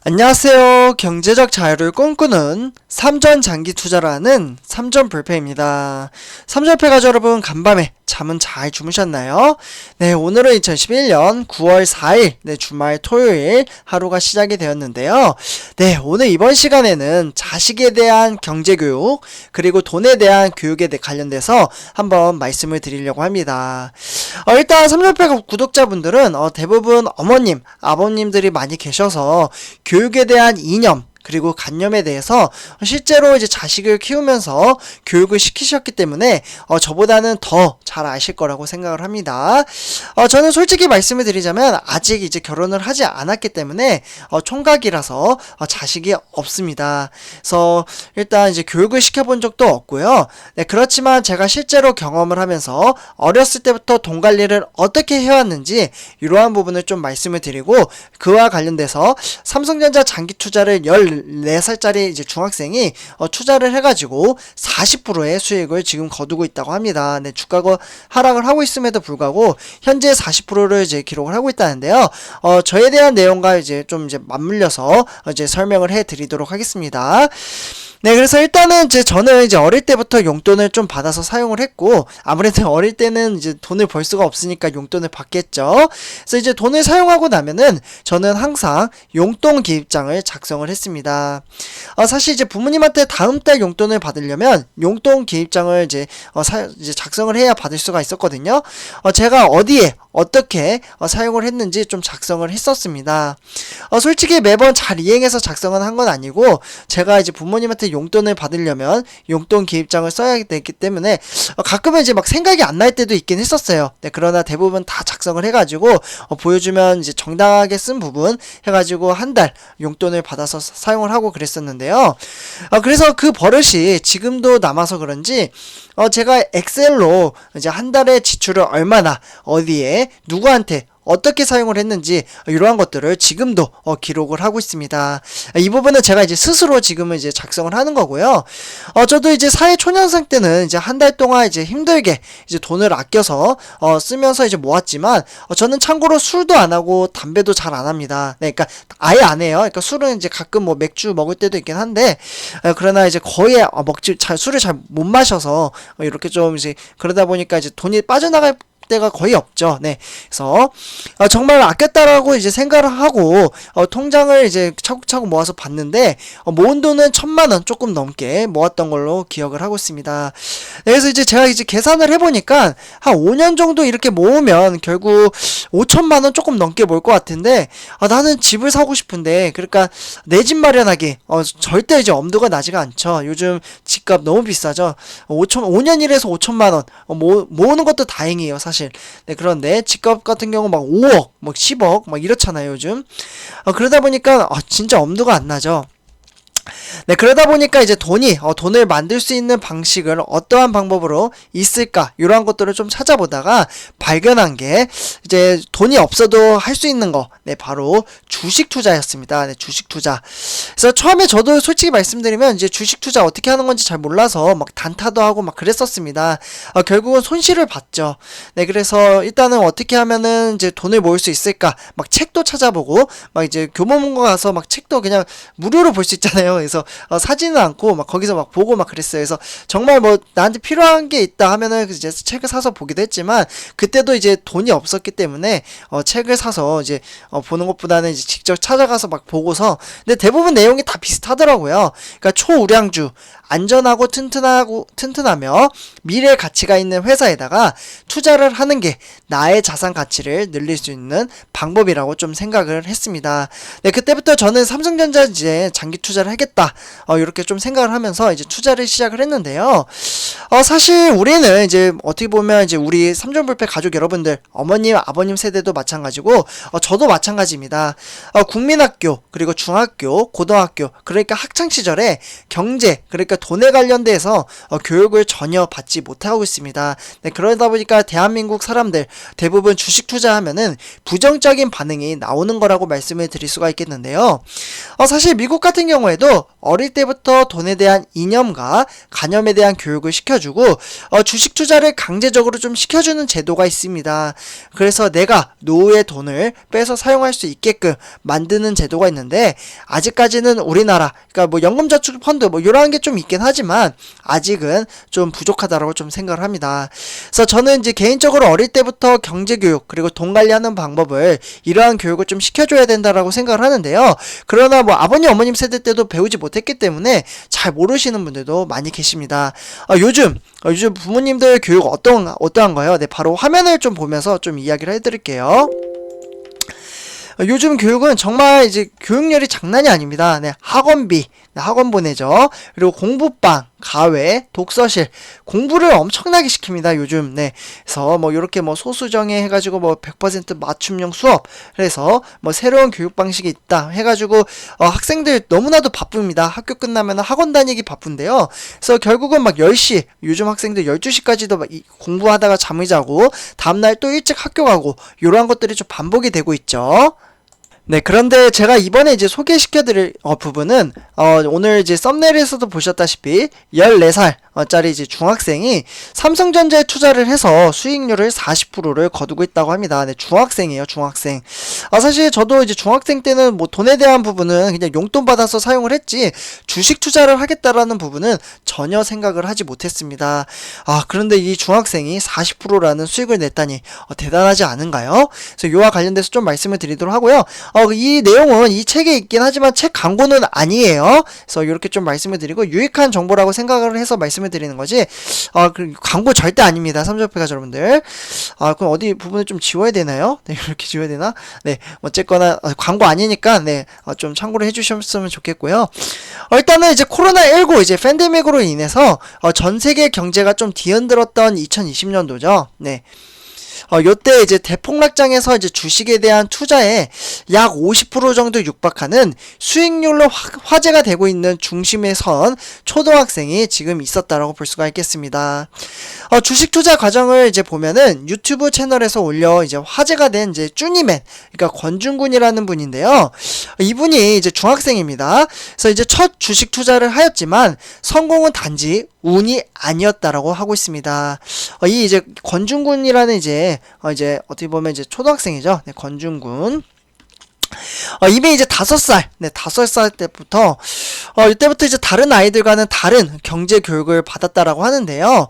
안녕하세요. 경제적 자유를 꿈꾸는 삼전 장기 투자를 하는 삼전불패입니다. 삼전불패 가족 여러분, 간밤에 잠은 잘 주무셨나요? 네, 오늘은 2011년 9월 4일, 주말 토요일 하루가 시작이 되었는데요. 네, 오늘 이번 시간에는 자식에 대한 경제교육, 그리고 돈에 대한 교육에 관련돼서 한번 말씀을 드리려고 합니다. 일단 삼전불패 구독자분들은 대부분 어머님, 아버님들이 많이 계셔서 교육에 대한 이념, 그리고 관념에 대해서 실제로 이제 자식을 키우면서 교육을 시키셨기 때문에 저보다는 더 잘 아실 거라고 생각을 합니다. 저는 솔직히 말씀을 드리자면 아직 이제 결혼을 하지 않았기 때문에 총각이라서 자식이 없습니다. 그래서 일단 이제 교육을 시켜본 적도 없고요. 네, 그렇지만 제가 실제로 경험을 하면서 어렸을 때부터 돈 관리를 어떻게 해왔는지 이러한 부분을 좀 말씀을 드리고, 그와 관련돼서 삼성전자 장기 투자를 14살짜리 이제 중학생이 투자를 해가지고 40%의 수익을 지금 거두고 있다고 합니다. 네, 주가가 하락을 하고 있음에도 불구하고 현재 40%를 이제 기록을 하고 있다는데요. 저에 대한 내용과 이제 좀 맞물려서 이제 설명을 해드리도록 하겠습니다. 네, 그래서 일단은 저는 이제 어릴 때부터 용돈을 좀 받아서 사용을 했고, 아무래도 어릴 때는 이제 돈을 벌 수가 없으니까 용돈을 받겠죠. 그래서 이제 돈을 사용하고 나면은 저는 항상 용돈 기입장을 작성을 했습니다. 사실 이제 부모님한테 다음 달 용돈을 받으려면 용돈 기입장을 이제 작성을 해야 받을 수가 있었거든요. 제가 어디에 어떻게 사용을 했는지 좀 작성을 했었습니다. 솔직히 매번 잘 이행해서 작성은 한 건 아니고, 제가 이제 부모님한테 용돈을 받으려면 용돈 기입장을 써야 되기 때문에 가끔은 이제 막 생각이 안 날 때도 있긴 했었어요. 네, 그러나 대부분 다 작성을 해가지고 보여주면 이제 정당하게 쓴 부분 해가지고 한 달 용돈을 받아서 사용을 하고 그랬었는데요. 그래서 그 버릇이 지금도 남아서 그런지 제가 엑셀로 이제 한 달에 지출을 얼마나 어디에 누구한테 어떻게 사용을 했는지 이러한 것들을 지금도 기록을 하고 있습니다. 이 부분은 제가 이제 스스로 지금은 이제 작성을 하는 거고요. 저도 이제 사회 초년생 때는 이제 한 달 동안 이제 힘들게 이제 돈을 아껴서 쓰면서 이제 모았지만, 저는 참고로 술도 안 하고 담배도 잘 안 합니다. 네, 그러니까 아예 안 해요. 그러니까 술은 이제 가끔 뭐 맥주 먹을 때도 있긴 한데, 그러나 이제 거의 술을 잘 못 마셔서 이렇게 좀 이제 그러다 보니까 이제 돈이 빠져나갈 때가 거의 없죠. 네, 그래서 정말 아꼈다라고 이제 생각을 하고 통장을 이제 차곡차곡 모아서 봤는데 모은 돈은 1,000만원 조금 넘게 모았던 걸로 기억을 하고 있습니다. 네, 그래서 이제 제가 이제 계산을 해보니까 한 5년 정도 이렇게 모으면 결국 5,000만원 조금 넘게 모을 것 같은데, 나는 집을 사고 싶은데, 그러니까 내 집 마련하기 절대 이제 엄두가 나지가 않죠. 요즘 집값 너무 비싸죠. 5년 일해서 5,000만원 모으는 것도 다행이에요, 사실. 네, 그런데 집값 같은 경우 막 5억, 막 10억, 막 이렇잖아요, 요즘. 그러다 보니까 진짜 엄두가 안 나죠. 네, 그러다 보니까 이제 돈을 만들 수 있는 방식을 어떠한 방법으로 있을까, 이러한 것들을 좀 찾아보다가 발견한 게 이제 돈이 없어도 할 수 있는 거, 네, 바로 주식 투자였습니다. 네, 주식 투자. 그래서 처음에 저도 솔직히 말씀드리면 이제 주식 투자 어떻게 하는 건지 잘 몰라서 막 단타도 하고 막 그랬었습니다. 결국은 손실을 봤죠. 네, 그래서 일단은 어떻게 하면은 이제 돈을 모을 수 있을까, 막 책도 찾아보고, 막 이제 교보문고 가서 막 책도 그냥 무료로 볼 수 있잖아요. 그래서 사지는 않고 막 거기서 막 보고 막 그랬어요. 그래서 정말 뭐 나한테 필요한 게 있다 하면은 이제 책을 사서 보기도 했지만, 그때도 이제 돈이 없었기 때문에 책을 사서 이제 보는 것보다는 이제 직접 찾아가서 막 보고서, 근데 대부분 내용이 다 비슷하더라고요. 그러니까 초우량주, 안전하고 튼튼하며 미래 가치가 있는 회사에다가 투자를 하는 게 나의 자산 가치를 늘릴 수 있는 방법이라고 좀 생각을 했습니다. 네, 그때부터 저는 삼성전자 이제 장기 투자를 하겠다, 이렇게 좀 생각을 하면서 이제 투자를 시작을 했는데요. 사실 우리는 이제 어떻게 보면 이제 우리 삼전불패 가족 여러분들, 어머님, 아버님 세대도 마찬가지고, 저도 마찬가지입니다. 국민학교, 그리고 중학교, 고등학교, 그러니까 학창시절에 경제, 그러니까 그러니까 돈에 관련돼서 교육을 전혀 받지 못하고 있습니다. 네, 그러다 보니까 대한민국 사람들 대부분 주식 투자하면은 부정적인 반응이 나오는 거라고 말씀을 드릴 수가 있겠는데요. 사실 미국 같은 경우에도 어릴 때부터 돈에 대한 이념과 가념에 대한 교육을 시켜주고 주식 투자를 강제적으로 좀 시켜주는 제도가 있습니다. 그래서 내가 노후의 돈을 빼서 사용할 수 있게끔 만드는 제도가 있는데 아직까지는 우리나라 그러니까 뭐 연금저축 펀드 뭐 이런 게 좀 있긴 하지만 아직은 좀 부족하다라고 좀 생각을 합니다. 그래서 저는 이제 개인적으로 어릴 때부터 경제교육 그리고 돈 관리하는 방법을 이러한 교육을 좀 시켜줘야 된다라고 생각을 하는데요. 그러나 뭐 아버님 어머님 세대 때도 배우지 못했기 때문에 잘 모르시는 분들도 많이 계십니다. 요즘 부모님들 교육 어떠한가요? 네, 바로 화면을 좀 보면서 좀 이야기를 해드릴게요. 요즘 교육은 정말 이제 교육열이 장난이 아닙니다. 네, 학원비, 학원 보내죠. 그리고 공부방, 가외, 독서실, 공부를 엄청나게 시킵니다, 요즘. 네. 그래서 뭐 요렇게 뭐 소수정예 해가지고 뭐 100% 맞춤형 수업. 그래서 뭐 새로운 교육 방식이 있다 해가지고 학생들 너무나도 바쁩니다. 학교 끝나면 학원 다니기 바쁜데요. 그래서 결국은 막 10시, 요즘 학생들 12시까지도 막 공부하다가 잠을 자고 다음날 또 일찍 학교 가고 요러한 것들이 좀 반복이 되고 있죠. 네, 그런데 제가 이번에 이제 소개시켜드릴 부분은 오늘 이제 썸네일에서도 보셨다시피 14살 짜리 이제 중학생이 삼성전자에 투자를 해서 수익률을 40%를 거두고 있다고 합니다. 네, 중학생이에요, 중학생. 사실 저도 이제 중학생 때는 뭐 돈에 대한 부분은 그냥 용돈 받아서 사용을 했지 주식 투자를 하겠다라는 부분은 전혀 생각을 하지 못했습니다. 그런데 이 중학생이 40%라는 수익을 냈다니 대단하지 않은가요? 그래서 이와 관련돼서 좀 말씀을 드리도록 하고요. 이 내용은 이 책에 있긴 하지만 책 광고는 아니에요. 그래서 이렇게 좀 말씀을 드리고 유익한 정보라고 생각을 해서 말씀을 드리는 거지 광고 절대 아닙니다. 삼성페가 여러분들. 그럼 어디 부분을 좀 지워야 되나요? 네, 이렇게 지워야 되나? 네, 어쨌거나 광고 아니니까 네, 좀 참고를 해주셨으면 좋겠고요. 일단은 이제 코로나19 이제 팬데믹으로 인해서 전 세계 경제가 좀 뒤흔들었던 2020년도죠. 네. 요때 이제 대폭락장에서 이제 주식에 대한 투자에 약 50% 정도 육박하는 수익률로 화제가 되고 있는 중심에 선 초등학생이 지금 있었다라고 볼 수가 있겠습니다. 주식 투자 과정을 이제 보면은 유튜브 채널에서 올려 이제 화제가 된 이제 쭈니맨, 그러니까 권중군이라는 분인데요. 이분이 이제 중학생입니다. 그래서 이제 첫 주식 투자를 하였지만 성공은 단지 운이 아니었다라고 하고 있습니다. 이 이제 권중군이라는 이제 어떻게 보면 이제 초등학생이죠. 네, 권중군. 이미 이제 5살, 네, 5살 때부터, 이때부터 이제 다른 아이들과는 다른 경제 교육을 받았다라고 하는데요.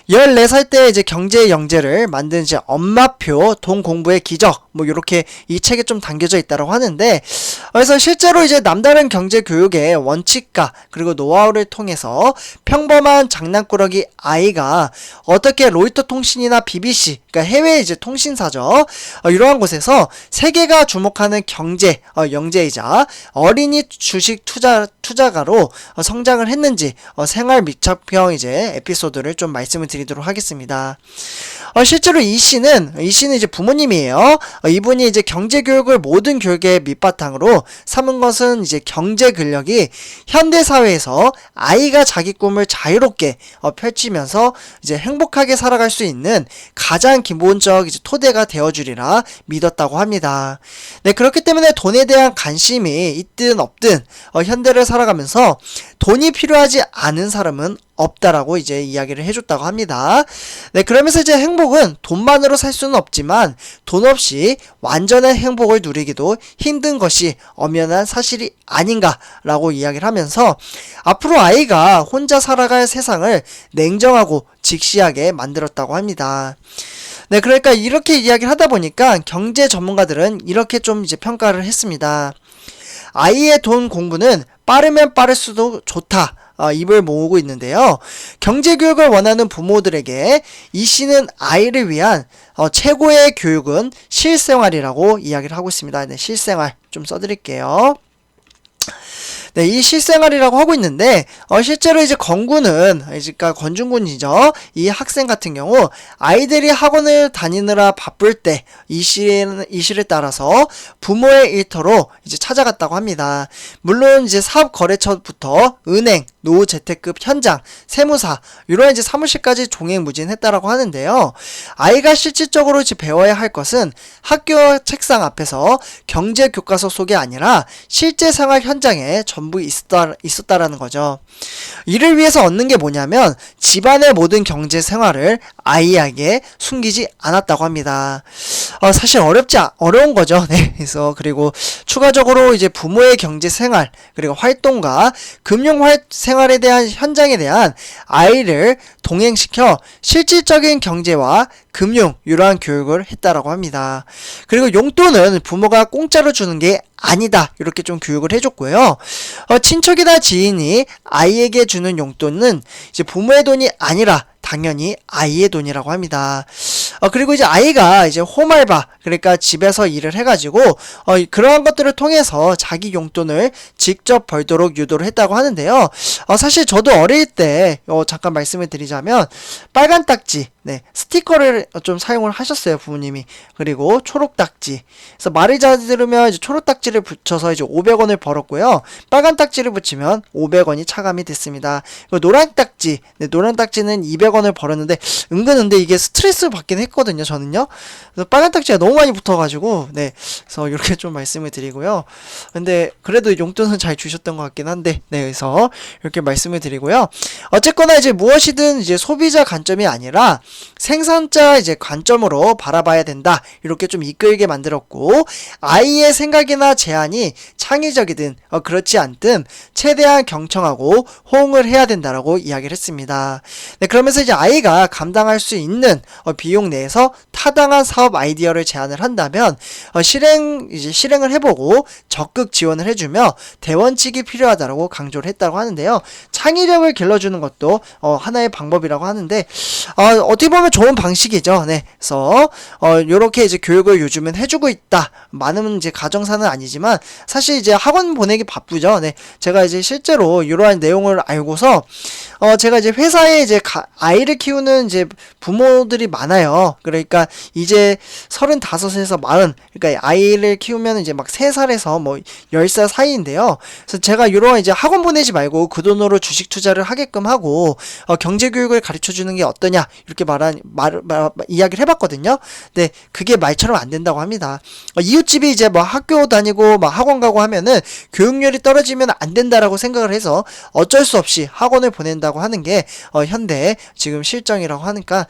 14살 때 이제 경제 영재를 만든 이제 엄마표 돈 공부의 기적, 뭐, 요렇게 이 책에 좀 담겨져 있다라고 하는데, 그래서 실제로 이제 남다른 경제 교육의 원칙과 그리고 노하우를 통해서 평범한 장난꾸러기 아이가 어떻게 로이터 통신이나 BBC, 그러니까 해외 이제 통신사죠. 이러한 곳에서 세계가 주목하는 경제, 영재이자 어린이 주식 투자가로 성장을 했는지 생활 밀착형 이제 에피소드를 좀 말씀을 드리도록 하겠습니다. 실제로 이 씨는 이제 부모님이에요. 이분이 이제 경제 교육을 모든 교육의 밑바탕으로 삼은 것은 이제 경제 근력이 현대 사회에서 아이가 자기 꿈을 자유롭게 펼치면서 이제 행복하게 살아갈 수 있는 가장 기본적 이제 토대가 되어주리라 믿었다고 합니다. 네, 그렇기 때문에 돈에 대한 관심이 있든 없든 현대를 살아가면서 돈이 필요하지 않은 사람은 없다라고 이제 이야기를 해줬다고 합니다. 네, 그러면서 이제 행복은 돈만으로 살 수는 없지만 돈 없이 완전한 행복을 누리기도 힘든 것이 엄연한 사실이 아닌가라고 이야기를 하면서 앞으로 아이가 혼자 살아갈 세상을 냉정하고 직시하게 만들었다고 합니다. 네, 그러니까 이렇게 이야기를 하다 보니까 경제 전문가들은 이렇게 좀 이제 평가를 했습니다. 아이의 돈 공부는 빠르면 빠를수록 좋다. 입을 모으고 있는데요. 경제교육을 원하는 부모들에게 이 씨는 아이를 위한 최고의 교육은 실생활이라고 이야기를 하고 있습니다. 네, 실생활 좀 써드릴게요. 네, 이 실생활이라고 하고 있는데 실제로 이제 그러니까 권중군이죠. 이 학생 같은 경우 아이들이 학원을 다니느라 바쁠 때 이 시를 따라서 부모의 일터로 이제 찾아갔다고 합니다. 물론 이제 사업거래처부터 은행, 노후 재택급 현장, 세무사 이런 이제 사무실까지 종횡무진했다라고 하는데요. 아이가 실질적으로 이제 배워야 할 것은 학교 책상 앞에서 경제 교과서 속이 아니라 실제 생활 현장에 전부 있었다라는 거죠. 이를 위해서 얻는 게 뭐냐면 집안의 모든 경제 생활을 아이에게 숨기지 않았다고 합니다. 사실 어려운 거죠. 네. 그래서 그리고 추가적으로 이제 부모의 경제 생활 그리고 활동과 금융 생활에 대한 현장에 대한 아이를 동행시켜 실질적인 경제와 금융 이러한 교육을 했다라고 합니다. 그리고 용돈은 부모가 공짜로 주는 게 아니다 이렇게 좀 교육을 해줬고요. 친척이나 지인이 아이에게 주는 용돈은 이제 부모의 돈이 아니라 당연히 아이의 돈이라고 합니다. 그리고 이제 아이가 이제 홈알바 그러니까 집에서 일을 해가지고 그러한 것들을 통해서 자기 용돈을 직접 벌도록 유도를 했다고 하는데요. 사실 저도 어릴 때 잠깐 말씀을 드리자면 빨간 딱지 네, 스티커를 좀 사용을 하셨어요, 부모님이. 그리고 초록 딱지. 그래서 말을 잘 들으면 이제 초록 딱지를 붙여서 이제 500원을 벌었고요. 빨간 딱지를 붙이면 500원이 차감이 됐습니다. 그리고 노란 딱지. 네, 노란 딱지는 200원을 벌었는데 근데 이게 스트레스 받긴 했거든요, 저는요. 그래서 빨간 딱지가 너무 많이 붙어가지고 네, 그래서 이렇게 좀 말씀을 드리고요. 근데 그래도 용돈은 잘 주셨던 것 같긴 한데, 네, 그래서 이렇게 말씀을 드리고요. 어쨌거나 이제 무엇이든 이제 소비자 관점이 아니라 생산자 이제 관점으로 바라봐야 된다 이렇게 좀 이끌게 만들었고 아이의 생각이나 제안이 창의적이든 그렇지 않든 최대한 경청하고 호응을 해야 된다라고 이야기를 했습니다. 네, 그러면서 이제 아이가 감당할 수 있는 비용 내에서 타당한 사업 아이디어를 제안을 한다면 실행을 해보고 적극 지원을 해주며 대원칙이 필요하다라고 강조를 했다고 하는데요. 창의력을 길러주는 것도 하나의 방법이라고 하는데 어떻게 보면 좋은 방식이죠. 네, 그래서 요렇게 이제 교육을 요즘은 해주고 있다. 많은 이제 가정사는 아니지만 사실 이제 학원 보내기 바쁘죠. 네, 제가 이제 실제로 이러한 내용을 알고서 제가 이제 회사에 이제 아이를 키우는 이제 부모들이 많아요. 그러니까 이제 35에서 40, 그러니까 아이를 키우면 이제 막 3살에서 뭐 10살 사이인데요. 그래서 제가 이런 이제 학원 보내지 말고 그 돈으로 주식 투자를 하게끔 하고 경제 교육을 가르쳐 주는 게 어떠냐 이렇게 이야기를 해봤거든요. 근데 그게 말처럼 안 된다고 합니다. 이웃집이 이제 뭐 학교 다니고 막 학원 가고 하면은 교육열이 떨어지면 안 된다라고 생각을 해서 어쩔 수 없이 학원을 보낸다고 하는 게 현대 지금 실정이라고 하니까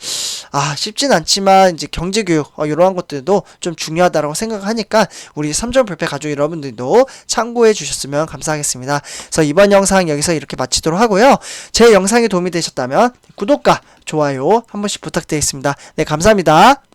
쉽진 않지만 이제 경제 교육 이러한 것들도 좀 중요하다라고 생각하니까 우리 3점 불패 가족 여러분들도 참고해 주셨으면 감사하겠습니다. 그래서 이번 영상 여기서 이렇게 마치도록 하고요. 제 영상이 도움이 되셨다면 구독과 좋아요 한 번씩 부탁드리겠습니다. 네, 감사합니다.